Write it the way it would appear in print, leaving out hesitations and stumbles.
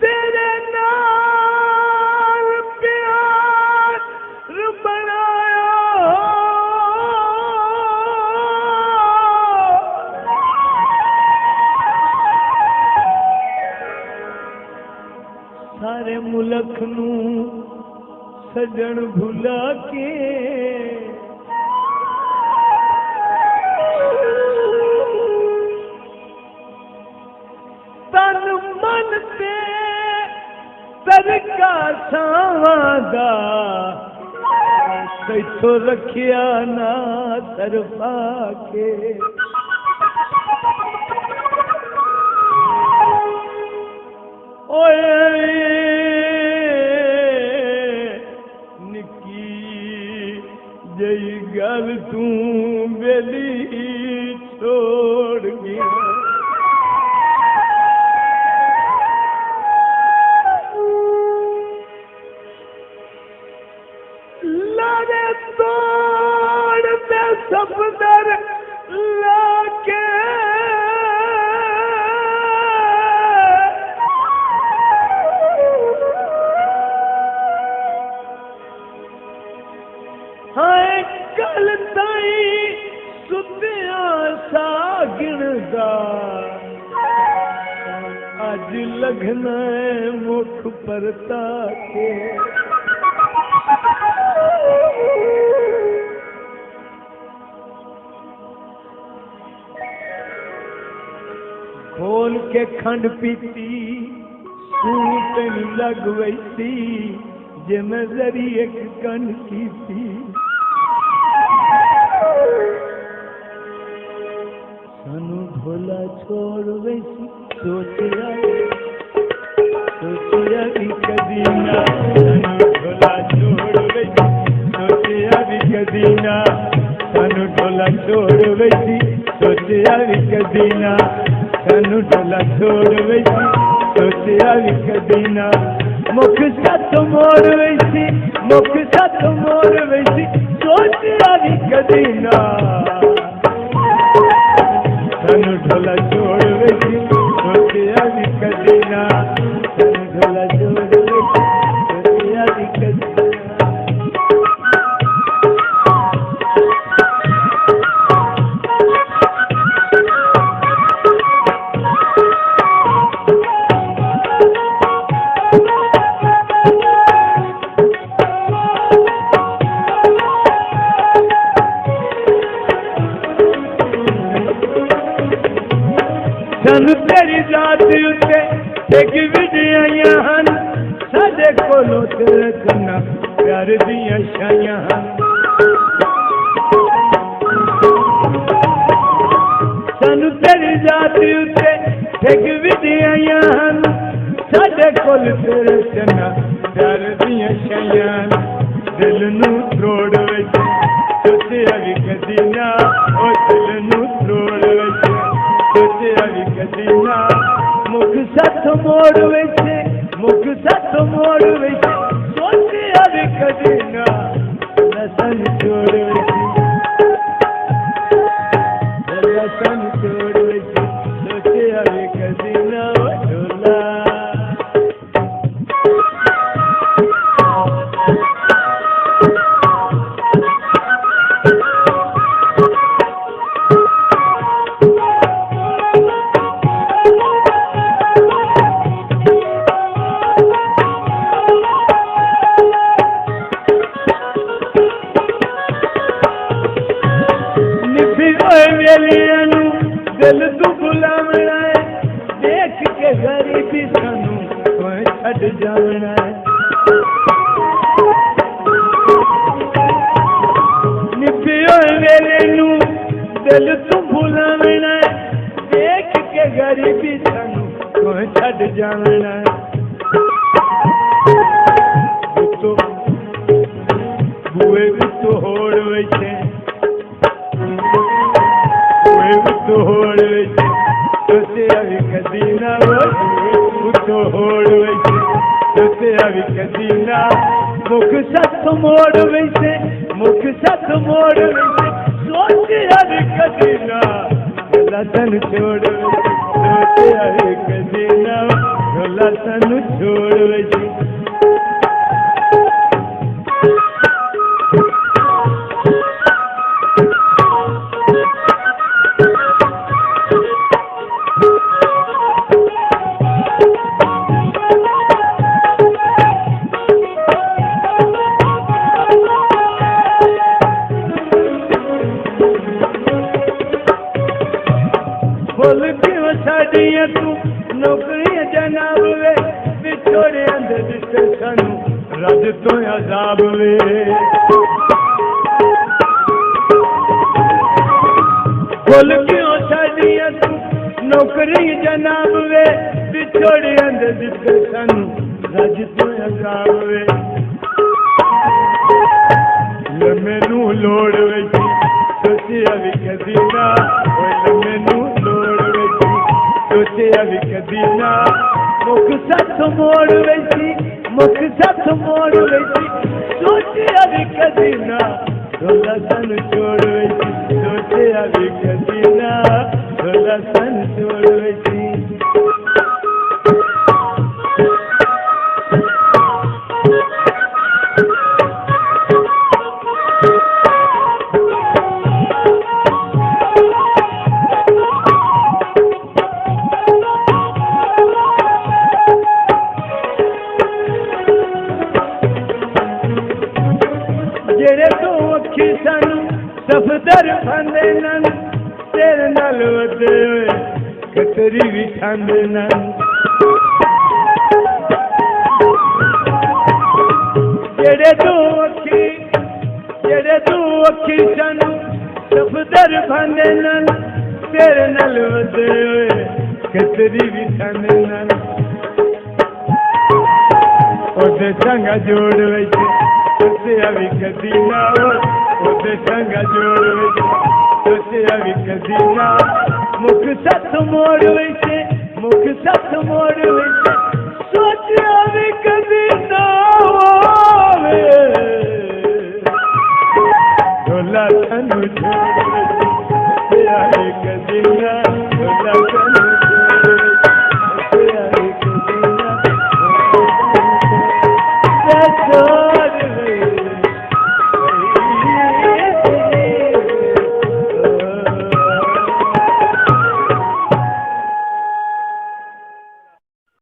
तेरे नाल प्यार बनाया सारे मुल्क नू सजन भुला के तन मन ते तरका सावादा कैथों रखिया ना तरफा के जई गल तू बेली छोड़ गया लारे तोड़ दे सफदर लाके हाय कल ताई सुतिया सागिणदा अज लगना है मुख परता के खोल के खंड पीती सूट लग वैसी जे मैं जरी एक कन की थी सानू ढोला छोड़ वैसी सोचिया भी कदी ना सानू ढोला छोड़ वैसी सोचिया भी कदी ना सानू ढोला छोड़ वैसी सोचिया भी कदी ना सानू ढोला छोड़ वैसी सोचिया भी कदी ना मुख सत मोड़ वैसी मुख सत मोड़ वैसी सोचिया भी कदी ना सानू ढोला छोड़ वैसी सोचिया भी कदी ना सानू ढोला छोड़ वैसी सोचिया भी कदी ना सानू तेरी जात उत्ते एक विजयां हन साडे कोलों तेरे कन्ना प्यार दियां छाइयां हन सानू तेरी जात उत्ते एक विजयां हन साडे कोल तेरे कन्ना प्यार दियां छाइयां दिल नू त्रोड़ विच सोचिया भी कदी ना ओ दिल नू त्रोड़ विच सोचिया भी कदी ना मुख सत मोड़ वैसे मुख सत मोड़ वैसे सोचिया भी कदी ना लसन छोड़ वैसी लसन छोड़ वैसी सोचिया भी कदी ना ढोला दिल तू बुलावना है देख के गरीबी सानू कोई छड़ जावना है निपियो मेरे नू दिल तू बुलावना है देख के गरीबी सानू कोई छड़ जावना है तो बुए तो होड़ वैसे तो होड़ वैसे सोचिया भी कदी ना तो होड़ वैसे सोचिया भी कदी ना मुख सत मोड़ वैसे मुख सत मोड़ सोचिया भी कदी ना लतन छोड़ सोचिया भी कदी ना लतन छोड़ बोल क्यों साड़िया तू नौकरी जनाब वे बिछोड़े अंदर दिते सानू रज तो अजाब वे बोल क्यों साड़िया तू नौकरी जनाब वे बिछोड़े अंदर दिते सानू रज तो अजाब वे मैनू लोड़ वे सोचिया भी कदी ना मैनू सोचिया भी कदी ना मुख सत मोड़ वैसी मुख सत मोड़ वैसी सोचिया भी कदी ना लतन छोड़ वैसी सोचिया भी कदी ना लतन छोड़ वैसी जेरे तू अखी सानू सफदर फंदे नन तेरे नाल वदे होए कतरी भी खांदे नन जेरे तू अखी सानू सफदर फंदे नन तेरे नाल वदे होए कतरी भी खांदे नन ओदे संगा जोड़ वैसे सोचिया भी कदी ना ओदे संगा जोड़ वैसे सोचिया भी कदी ना मुख सत मोड़ वैसे मुख सत मोड़ वैसे सोचिया भी कदी ना